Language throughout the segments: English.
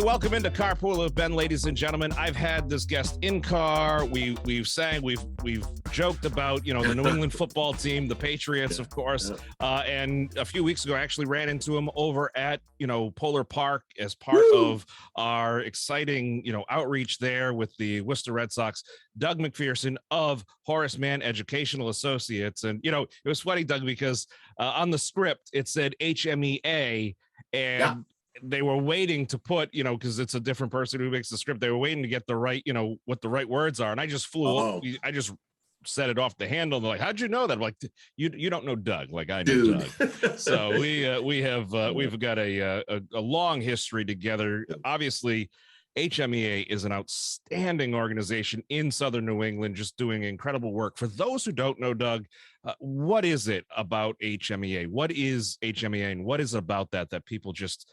welcome into Carpool of Ben, ladies and gentlemen. I've had this guest in car. We've sang, we've joked about, the New England football team, the Patriots, of course. And a few weeks ago, I actually ran into him over at, Polar Park as part of our exciting, outreach there with the Worcester Red Sox. Doug McPherson of Horace Mann Educational Associates. And, it was funny, Doug, because on the script, it said Hmea, and they were waiting to put, because it's a different person who makes the script. They were waiting to get the right, what the right words are. And I just I just set it off the handle. They're like, how'd you know that? I'm like, you don't know Doug like I know Doug. So we've got a long history together. Obviously, HMEA is an outstanding organization in Southern New England, just doing incredible work. For those who don't know, Doug, what is it about HMEA? What is HMEA, and what is it about that people just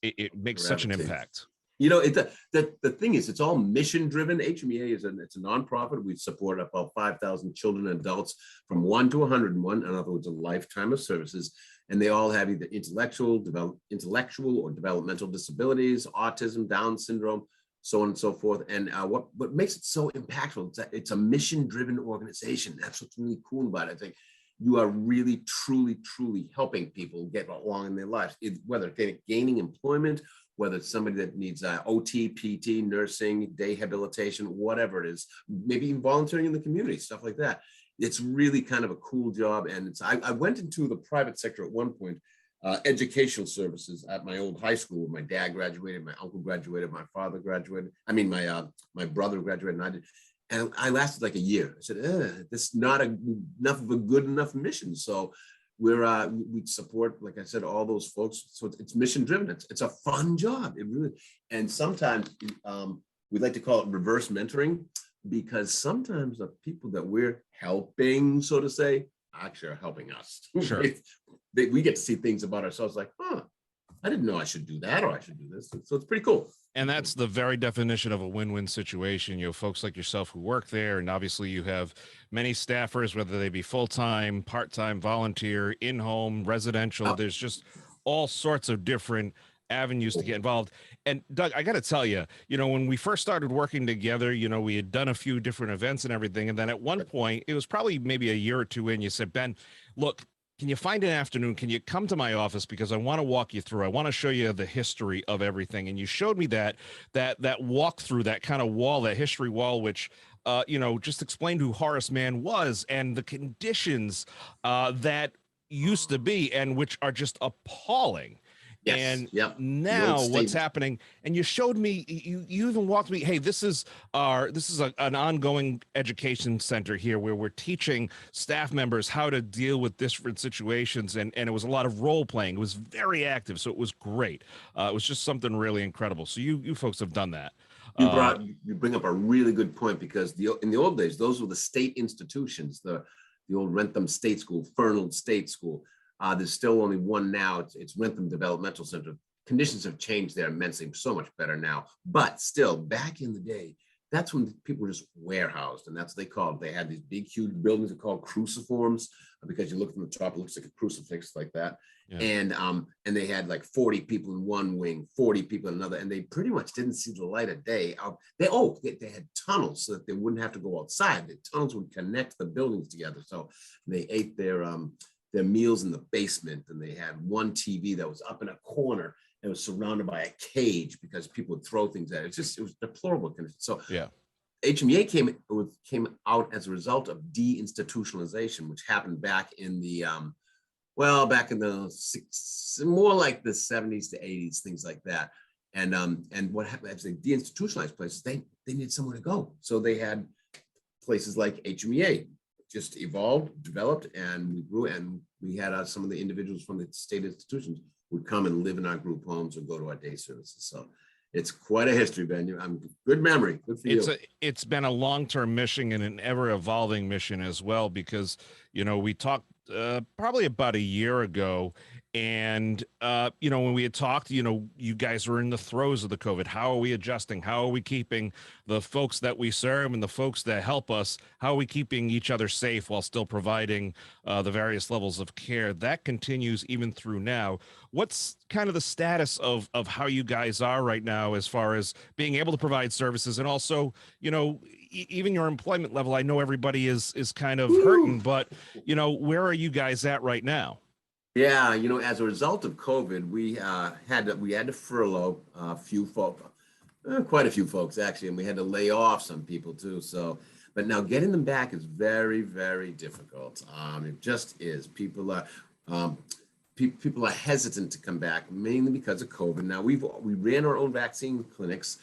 it makes such an impact? The thing is, it's all mission driven. HMEA it's a nonprofit. We support about 5,000 children and adults from 1 to 101. In other words, a lifetime of services. And they all have either intellectual or developmental disabilities, autism, Down syndrome, so on and so forth. And what makes it so impactful, it's a mission-driven organization. That's what's really cool about it. I think you are really, truly, truly helping people get along in their lives, whether they're gaining employment, whether it's somebody that needs OT, PT, nursing, day habilitation, whatever it is, maybe even volunteering in the community, stuff like that. It's really kind of a cool job. And I went into the private sector at one point, educational services at my old high school. My dad graduated, my uncle graduated, my father graduated. My brother graduated, and I did. And I lasted like a year. I said, this is not enough of a good enough mission. So we support, like I said, all those folks. So it's mission driven. It's a fun job. It really, and sometimes we like to call it reverse mentoring, because sometimes the people that we're helping, so to say, actually are helping us. Sure. We get to see things about ourselves like, I didn't know I should do that, or I should do this. So it's pretty cool. And that's the very definition of a win-win situation. Folks like yourself who work there, and obviously you have many staffers, whether they be full-time, part-time, volunteer, in-home, residential. There's just all sorts of different avenues to get involved. And Doug, I got to tell you, when we first started working together, we had done a few different events and everything. And then at one point, it was probably maybe a year or two in, you said, Ben, look, can you find an afternoon? Can you come to my office? Because I want to walk you through. I want to show you the history of everything. And you showed me that walkthrough, that kind of wall, that history wall, which, just explained who Horace Mann was and the conditions that used to be, and which are just appalling. Yes. And now what's happening, and you showed me, you even walked me, hey, this is an ongoing education center here where we're teaching staff members how to deal with different situations. And it was a lot of role playing. It was very active. So it was great. It was just something really incredible. So you folks have done that. You bring up a really good point, because in the old days, those were the state institutions, the old Rentham State School, Fernald State School. There's still only one now. It's Rentham Developmental Center. Conditions have changed there immensely, so much better now. But still, back in the day, that's when people were just warehoused, and that's what they called. They had these big, huge buildings that called cruciforms, because you look from the top, it looks like a crucifix like that. Yeah. And they had like 40 people in one wing, 40 people in another, and they pretty much didn't see the light of day. They had tunnels so that they wouldn't have to go outside. The tunnels would connect the buildings together. So they ate their meals in the basement, and they had one TV that was up in a corner and was surrounded by a cage because people would throw things at it. It was deplorable condition. So HMEA came out as a result of deinstitutionalization, which happened back in the more like the 70s to 80s, things like that. And what happened as they deinstitutionalized places, they needed somewhere to go. So they had places like HMEA. Just evolved, developed, and we grew. And we had some of the individuals from the state institutions would come and live in our group homes or go to our day services. So it's quite a history, Ben. Good memory. Good for you. It's been a long-term mission and an ever-evolving mission as well, because we talked probably about a year ago, And, when we had talked, you guys were in the throes of the COVID. How are we adjusting? How are we keeping the folks that we serve and the folks that help us? How are we keeping each other safe while still providing the various levels of care? That continues even through now. What's kind of the status of how you guys are right now as far as being able to provide services, and also, even your employment level? I know everybody is kind of hurting, but, where are you guys at right now? Yeah, as a result of COVID, we had to furlough a few folks, quite a few folks actually, and we had to lay off some people too. So, but now getting them back is very, very difficult. It just is. Um, People are hesitant to come back mainly because of COVID. Now we ran our own vaccine clinics.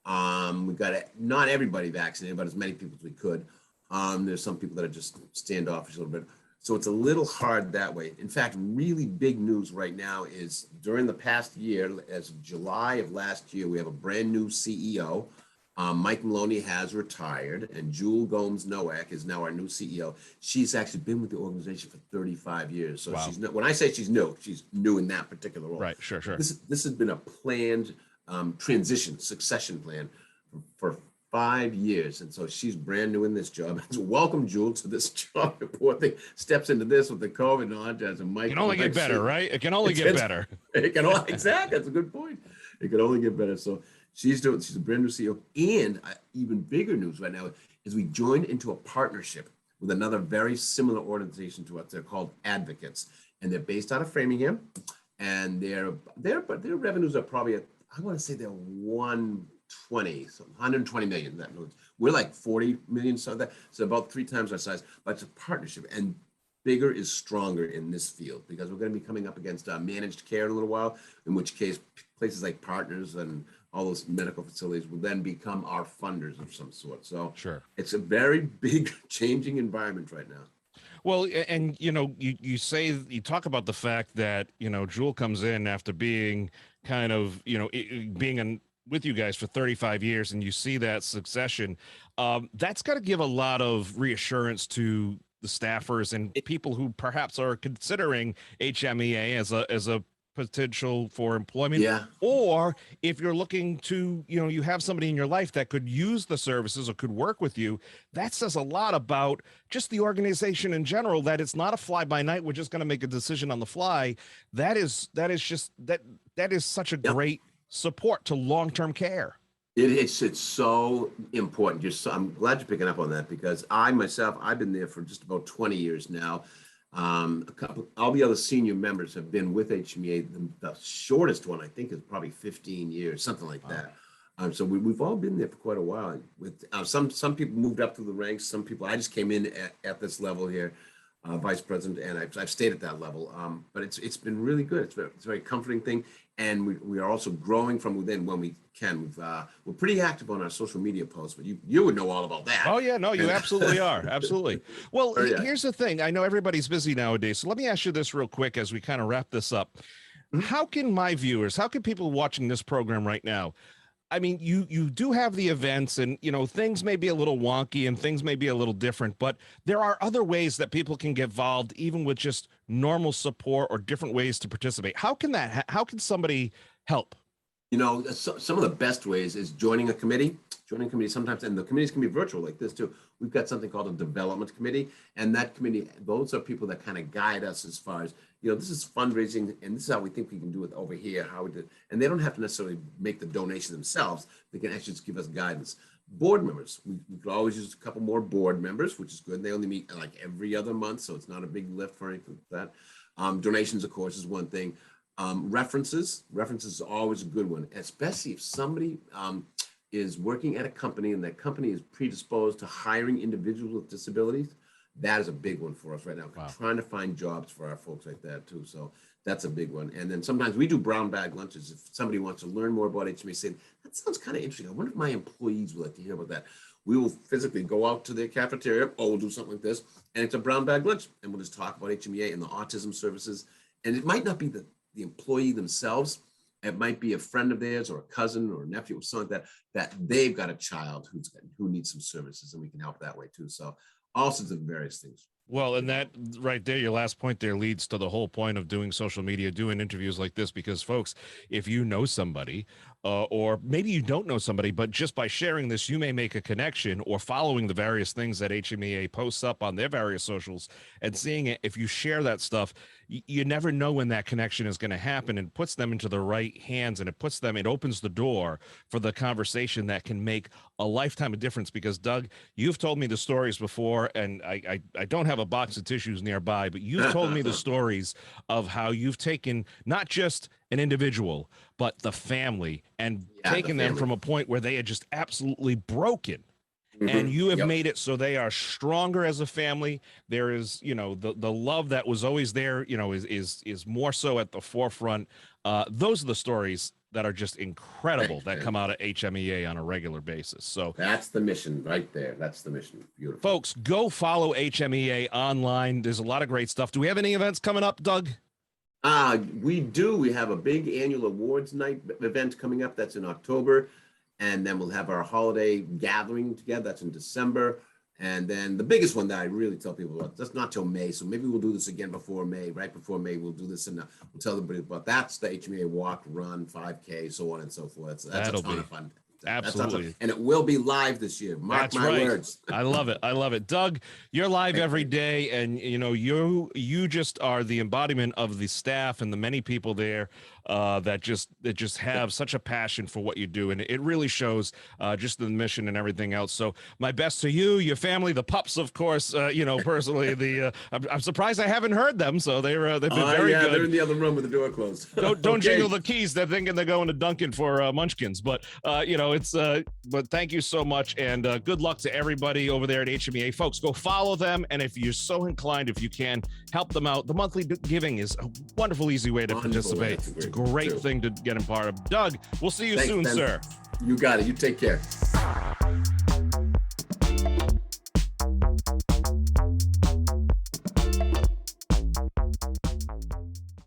We got not everybody vaccinated, but as many people as we could. There's some people that are just standoffish a little bit. So it's a little hard that way. In fact, really big news right now is during the past year, as of July of last year, we have a brand new CEO. Mike Maloney has retired, and Jewel Gomes Nowak is now our new CEO. She's actually been with the organization for 35 years. So Wow. when I say she's new in that particular role. Right. Sure. This has been a planned succession plan for 5 years, and so she's brand new in this job. So welcome, Jewel, to this job. The poor thing steps into this with the COVID and all that. Mike, It can only get better, right? It can only get better. Exactly. That's a good point. It can only get better. So she's a brand new CEO, and even bigger news right now is we joined into a partnership with another very similar organization to us. They're called Advocates, and they're based out of Framingham, and their revenues are probably I want to say they're 120 million. That knows we're like 40 million, so about 3 times our size. But it's a partnership, and bigger is stronger in this field because we're going to be coming up against managed care in a little while. In which case, places like Partners and all those medical facilities will then become our funders of some sort. So Sure. It's a very big changing environment right now. Well, and you talk about the fact that Jewel comes in after being kind of being with you guys for 35 years, and you see that succession. That's got to give a lot of reassurance to the staffers and people who perhaps are considering HMEA as a potential for employment. Yeah. Or if you're looking to, you have somebody in your life that could use the services or could work with you, that says a lot about just the organization in general, that it's not a fly by night. We're just going to make a decision on the fly. That is such a great support to long-term care. It's so important. I'm glad you're picking up on that because I've been there for just about 20 years now. All the other senior members have been with HMEA. The shortest one, I think, is probably 15 years, something like that. So we've all been there for quite a while. With some people moved up through the ranks. Some people, I just came in at this level here, vice president, and I've stayed at that level. But it's been really good. It's a very comforting thing, and we are also growing from within when we can. We're pretty active on our social media posts, but you would know all about that. Oh yeah, no, you absolutely are, absolutely. Well, here's the thing. I know everybody's busy nowadays, so let me ask you this real quick as we kind of wrap this up. How can people watching this program right now? I mean, you do have the events, and things may be a little wonky and things may be a little different, but there are other ways that people can get involved, even with just normal support or different ways to participate. How can somebody help? Some of the best ways is joining a committee. Sometimes, and the committees can be virtual like this too. We've got something called a development committee, and that committee, those are people that kind of guide us as far as, this is fundraising, and this is how we think we can do it over here, how we did. And they don't have to necessarily make the donation themselves. They can actually just give us guidance. Board members, we could always use a couple more board members, which is good. They only meet like every other month, so it's not a big lift for anything like that. Donations, of course, is one thing. References is always a good one, especially if somebody is working at a company and that company is predisposed to hiring individuals with disabilities. That is a big one for us right now. Wow. We're trying to find jobs for our folks like that too. So that's a big one. And then sometimes we do brown bag lunches. If somebody wants to learn more about HMA, saying that sounds kind of interesting. I wonder if my employees would like to hear about that. We will physically go out to the cafeteria, or we'll do something like this, and it's a brown bag lunch, and we'll just talk about HMEA and the autism services. And it might not be the employee themselves. It might be a friend of theirs or a cousin or a nephew or something like that that they've got a child who needs some services, and we can help that way too. So all sorts of various things. Well, and that right there, your last point there leads to the whole point of doing social media, doing interviews like this, because folks, if you know somebody, or maybe you don't know somebody, but just by sharing this, you may make a connection, or following the various things that HMEA posts up on their various socials and seeing it. If you share that stuff, you never know when that connection is going to happen, and puts them into the right hands, and it opens the door for the conversation that can make a lifetime of difference. Because Doug, you've told me the stories before, and I don't have a box of tissues nearby, but you've told me the stories of how you've taken not just an individual, but the family, and taken them from a point where they had just absolutely broken. And you have made it so they are stronger as a family. There is, the love that was always there, is more so at the forefront. Those are the stories that are just incredible that come out of HMEA on a regular basis. So that's the mission right there. That's the mission. Beautiful. Folks, go follow HMEA online. There's a lot of great stuff. Do we have any events coming up, Doug? We do. We have a big annual awards night event coming up. That's in October. And then we'll have our holiday gathering together. That's in December. And then the biggest one that I really tell people about, that's not till May. So maybe we'll do this again before May, right before May. We'll do this, and we'll tell everybody about that's the HMEA walk, run, 5K, so on and so forth. That's a ton of fun. Absolutely. And it will be live this year. Mark my words. I love it. I love it. Doug, you're live every day, and you just are the embodiment of the staff and the many people there that just have such a passion for what you do, and it really shows, just the mission and everything else. So my best to you, your family, the pups, of course. Personally, I'm surprised I haven't heard them. So they've been very good. They're in the other room with the door closed. Don't jingle the keys. They're thinking they're going to Dunkin' for Munchkins, but but thank you so much, and good luck to everybody over there at HMEA. Folks, go follow them, and if you're so inclined, if you can, help them out. The monthly giving is a wonderful, easy way to participate. It's a great thing to get in part of. Doug, we'll see you soon, Ben. sir. You got it. You take care.